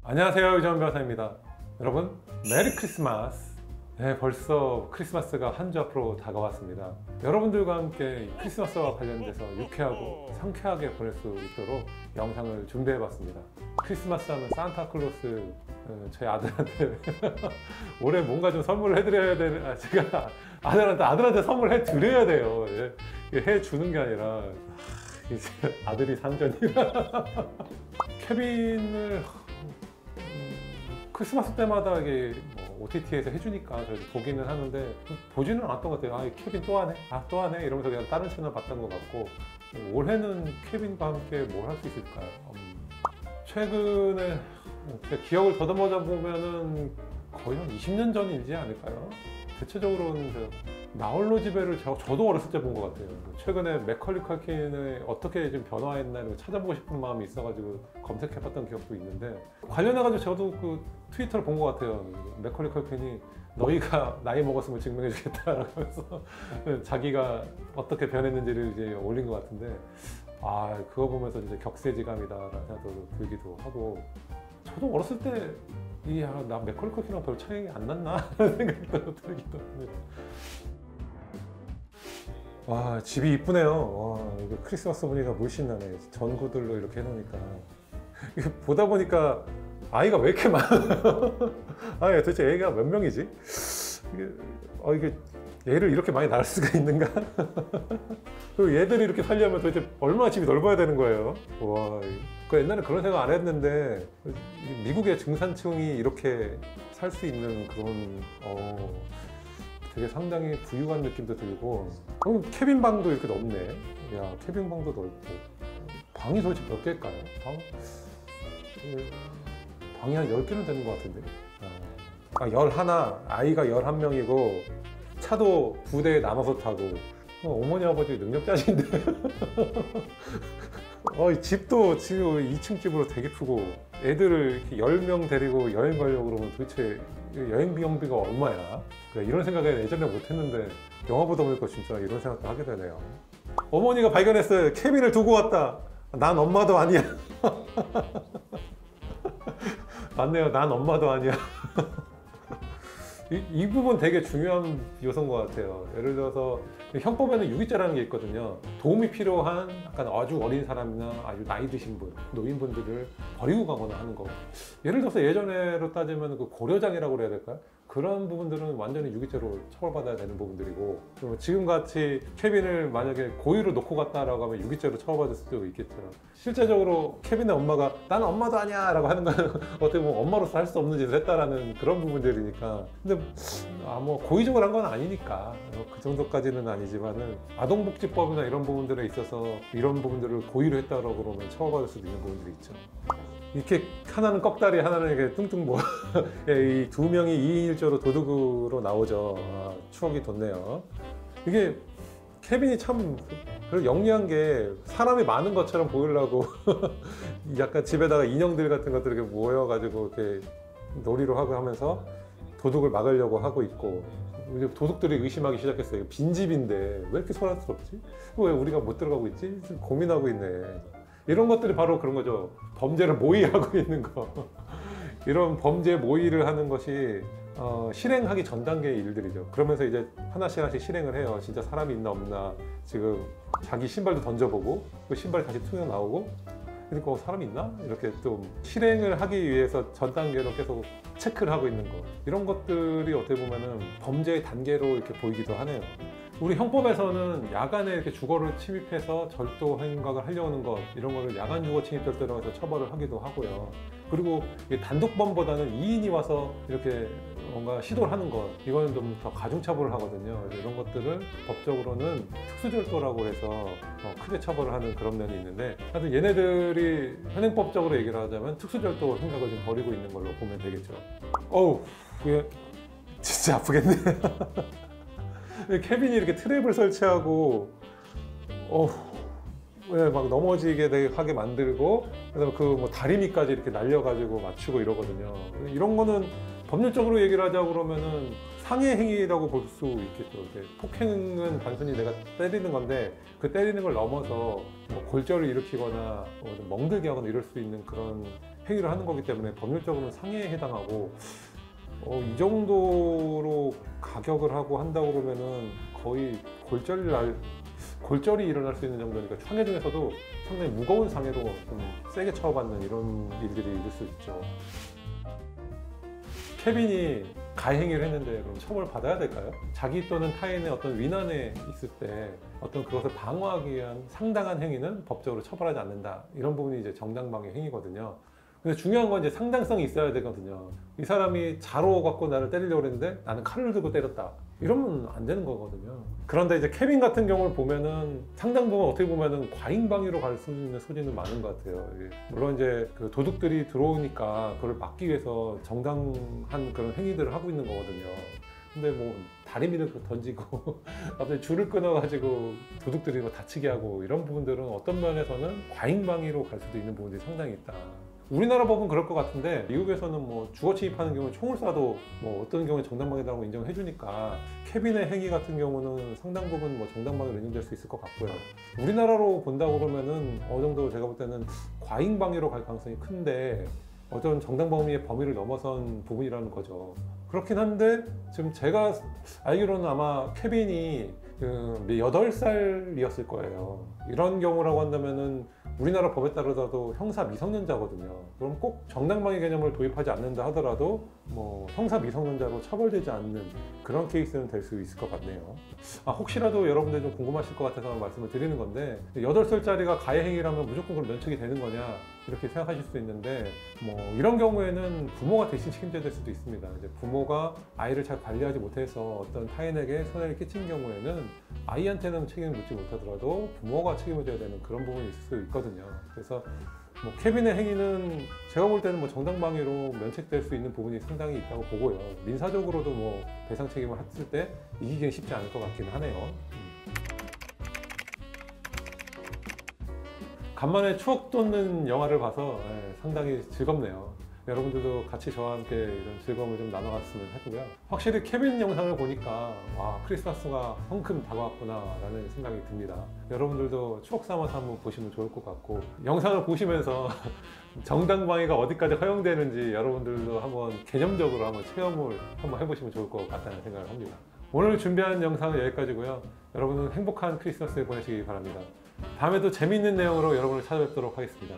안녕하세요, 유정원 변호사입니다. 여러분, 메리 크리스마스. 네, 벌써 크리스마스가 한 주 앞으로 다가왔습니다. 여러분들과 함께 크리스마스와 관련돼서 유쾌하고 상쾌하게 보낼 수 있도록 영상을 준비해봤습니다. 크리스마스 하면 산타클로스, 저희 아들한테 올해 뭔가 좀 선물을 해드려야 되는, 제가 아들한테 선물을 해드려야 돼요. 해주는 게 아니라 이제 아들이 상전이라 케빈을 크리스마스 때마다 이게 뭐 OTT에서 해주니까 저희도 보기는 하는데 보지는 않았던 것 같아요. 아, 케빈 또 하네? 아, 또 하네? 이러면서 그냥 다른 채널 봤던 것 같고, 올해는 케빈과 함께 뭘 할 수 있을까요? 최근에 기억을 더듬어 보면은 거의 한 20년 전이지 않을까요? 대체적으로는 나홀로 집에를 저도 어렸을 때 본 것 같아요. 최근에 맥컬리 컬킨이 어떻게 좀 변화했나 이런 거 찾아보고 싶은 마음이 있어가지고 검색해봤던 기억도 있는데, 관련해가지고 저도 그 트위터를 본 것 같아요. 맥컬리 컬킨이 너희가 나이 먹었음을 증명해주겠다라고 하면서 자기가 어떻게 변했는지를 이제 올린 것 같은데, 아, 그거 보면서 진짜 격세지감이다라는 생각도 들기도 하고, 저도 어렸을 때 나 맥컬리 컬킨이랑 별 차이 안 났나 하는 생각도 들기도 합니다. 와, 집이 이쁘네요. 와, 이거 크리스마스 분위기가 물씬 나네. 전구들로 이렇게 해놓으니까. 이게 보다 보니까 아이가 왜 이렇게 많아요? 아, 도대체 애가 몇 명이지? 이게 얘를 이렇게 많이 낳을 수가 있는가? 그리고 얘들이 이렇게 살려면 도대체 얼마나 집이 넓어야 되는 거예요? 와, 옛날에 그런 생각 안 했는데 미국의 중산층이 이렇게 살 수 있는 그런 되게 상당히 부유한 느낌도 들고, 케빈 방도 이렇게 넓네. 야, 케빈 방도 넓고. 방이 도대체 몇 개일까요? 방이 한 10개는 되는 것 같은데. 11, 아이가 11명이고 차도 2대에 나눠서 타고. 어머니 아버지 능력자신데. 집도 지금 2층 집으로 되게 크고, 애들을 이렇게 10명 데리고 여행 가려고 그러면 도대체 여행 비용비가 얼마야? 이런 생각을 예전에 못했는데 영화 보다 보니까 진짜 이런 생각도 하게 되네요. 어머니가 발견했어요. 케빈을 두고 왔다. 난 엄마도 아니야. 맞네요. 난 엄마도 아니야. 이 부분 되게 중요한 요소인 것 같아요. 예를 들어서 형법에는 유기죄라는 게 있거든요. 도움이 필요한 약간 아주 어린 사람이나 아주 나이 드신 분, 노인분들을 버리고 가거나 하는 거. 예를 들어서 예전에로 따지면 그 고려장애라고 그래야 될까요? 그런 부분들은 완전히 유기죄로 처벌받아야 되는 부분들이고, 지금같이 케빈을 만약에 고의로 놓고 갔다라고 하면 유기죄로 처벌받을 수도 있겠죠. 실제적으로 케빈의 엄마가 나는 엄마도 아니야 라고 하는 건 어떻게 보면 엄마로서 할 수 없는 짓을 했다라는 그런 부분들이니까. 근데 뭐 고의적으로 한 건 아니니까 그 정도까지는 아니지만은, 아동복지법이나 이런 부분들에 있어서 이런 부분들을 고의로 했다라고 그러면 처벌받을 수도 있는 부분들이 있죠. 이렇게 하나는 꺽다리, 하나는 이렇게 뚱뚱 뭐 이 두 명이 2인 1조로 도둑으로 나오죠. 추억이 돋네요. 이게 케빈이 참 영리한 게, 사람이 많은 것처럼 보이려고 약간 집에다가 인형들 같은 것들 이렇게 모여가지고 이렇게 놀이로 하고 하면서 도둑을 막으려고 하고 있고, 이제 도둑들이 의심하기 시작했어요. 빈집인데 왜 이렇게 소란스럽지? 왜 우리가 못 들어가고 있지? 좀 고민하고 있네. 이런 것들이 바로 그런 거죠. 범죄를 모의하고 있는 거. 이런 범죄 모의를 하는 것이 실행하기 전 단계의 일들이죠. 그러면서 이제 하나씩 실행을 해요. 진짜 사람이 있나 없나. 지금 자기 신발도 던져보고 그 신발이 다시 투명 나오고, 그러니까 사람이 있나? 이렇게 좀 실행을 하기 위해서 전 단계로 계속 체크를 하고 있는 거. 이런 것들이 어떻게 보면은 범죄의 단계로 이렇게 보이기도 하네요. 우리 형법에서는 야간에 이렇게 주거를 침입해서 절도 행각을 하려고 하는 것, 이런 거를 야간 주거 침입 절도라고 해서 처벌을 하기도 하고요. 그리고 단독범보다는 2인이 와서 이렇게 뭔가 시도를 하는 것, 이거는 좀 더 가중처벌을 하거든요. 이런 것들을 법적으로는 특수절도라고 해서 크게 처벌을 하는 그런 면이 있는데, 하여튼 얘네들이 현행법적으로 얘기를 하자면 특수절도 행각을 좀 벌이고 있는 걸로 보면 되겠죠. 어우, 그게 진짜 아프겠네. 케빈이 이렇게 트랩을 설치하고 막 넘어지게 하게 만들고, 그다음에 그 뭐 다리미까지 이렇게 날려가지고 맞추고 이러거든요. 이런 거는 법률적으로 얘기를 하자고 그러면은 상해 행위라고 볼 수 있겠죠. 폭행은 단순히 내가 때리는 건데 그 때리는 걸 넘어서 뭐 골절을 일으키거나 멍들게 하거나 이럴 수 있는 그런 행위를 하는 거기 때문에 법률적으로는 상해에 해당하고 이 정도로 가격을 하고 한다고 그러면은 거의 골절이 일어날 수 있는 정도니까 상해 중에서도 상당히 무거운 상해로 좀 세게 처벌받는 이런 일들이 있을 수 있죠. 케빈이 가해행위를 했는데 그럼 처벌을 받아야 될까요? 자기 또는 타인의 어떤 위난에 있을 때 어떤 그것을 방어하기 위한 상당한 행위는 법적으로 처벌하지 않는다. 이런 부분이 이제 정당방위 행위거든요. 근데 중요한 건 이제 상당성이 있어야 되거든요. 이 사람이 자로 갖고 나를 때리려고 했는데 나는 칼을 들고 때렸다. 이러면 안 되는 거거든요. 그런데 이제 케빈 같은 경우를 보면은 상당 부분 어떻게 보면은 과잉방위로 갈 수 있는 소지는 많은 것 같아요. 물론 이제 그 도둑들이 들어오니까 그걸 막기 위해서 정당한 그런 행위들을 하고 있는 거거든요. 근데 뭐 다리미를 던지고 갑자기 줄을 끊어가지고 도둑들이 뭐 다치게 하고 이런 부분들은 어떤 면에서는 과잉방위로 갈 수도 있는 부분들이 상당히 있다. 우리나라 법은 그럴 것 같은데 미국에서는 뭐 주거 침입하는 경우에 총을 쏴도 뭐 어떤 경우에 정당방위라고 인정을 해주니까 케빈의 행위 같은 경우는 상당 부분 뭐 정당방위로 인정될 수 있을 것 같고요. 우리나라로 본다고 그러면은 어느 정도 제가 볼 때는 과잉방위로 갈 가능성이 큰데 어떤 정당방위의 범위를 넘어선 부분이라는 거죠. 그렇긴 한데 지금 제가 알기로는 아마 케빈이 8살이었을 거예요. 이런 경우라고 한다면은 우리나라 법에 따르더라도 형사 미성년자거든요. 그럼 꼭 정당방위 개념을 도입하지 않는다 하더라도 뭐 형사 미성년자로 처벌되지 않는 그런 케이스는 될 수 있을 것 같네요. 혹시라도 여러분들 좀 궁금하실 것 같아서 말씀을 드리는 건데 8살짜리가 가해 행위라면 무조건 그걸 면책이 되는 거냐 이렇게 생각하실 수 있는데 뭐 이런 경우에는 부모가 대신 책임져야 될 수도 있습니다. 이제 부모가 아이를 잘 관리하지 못해서 어떤 타인에게 손해를 끼친 경우에는 아이한테는 책임을 묻지 못하더라도 부모가 책임을 져야 되는 그런 부분이 있을 수 있거든요. 그래서 뭐 케빈의 행위는 제가 볼 때는 뭐 정당방위로 면책될 수 있는 부분이 상당히 있다고 보고요. 민사적으로도 뭐 배상 책임을 했을 때 이기기는 쉽지 않을 것 같기는 하네요. 간만에 추억 돋는 영화를 봐서 상당히 즐겁네요. 여러분들도 같이 저와 함께 이런 즐거움을 좀 나눠갔으면 하고요. 확실히 케빈 영상을 보니까 와, 크리스마스가 성큼 다가왔구나 라는 생각이 듭니다. 여러분들도 추억 삼아서 한번 보시면 좋을 것 같고 영상을 보시면서 정당방위가 어디까지 허용되는지 여러분들도 한번 개념적으로 한번 체험을 한번 해보시면 좋을 것 같다는 생각을 합니다. 오늘 준비한 영상은 여기까지고요. 여러분은 행복한 크리스마스 보내시기 바랍니다. 다음에도 재미있는 내용으로 여러분을 찾아뵙도록 하겠습니다.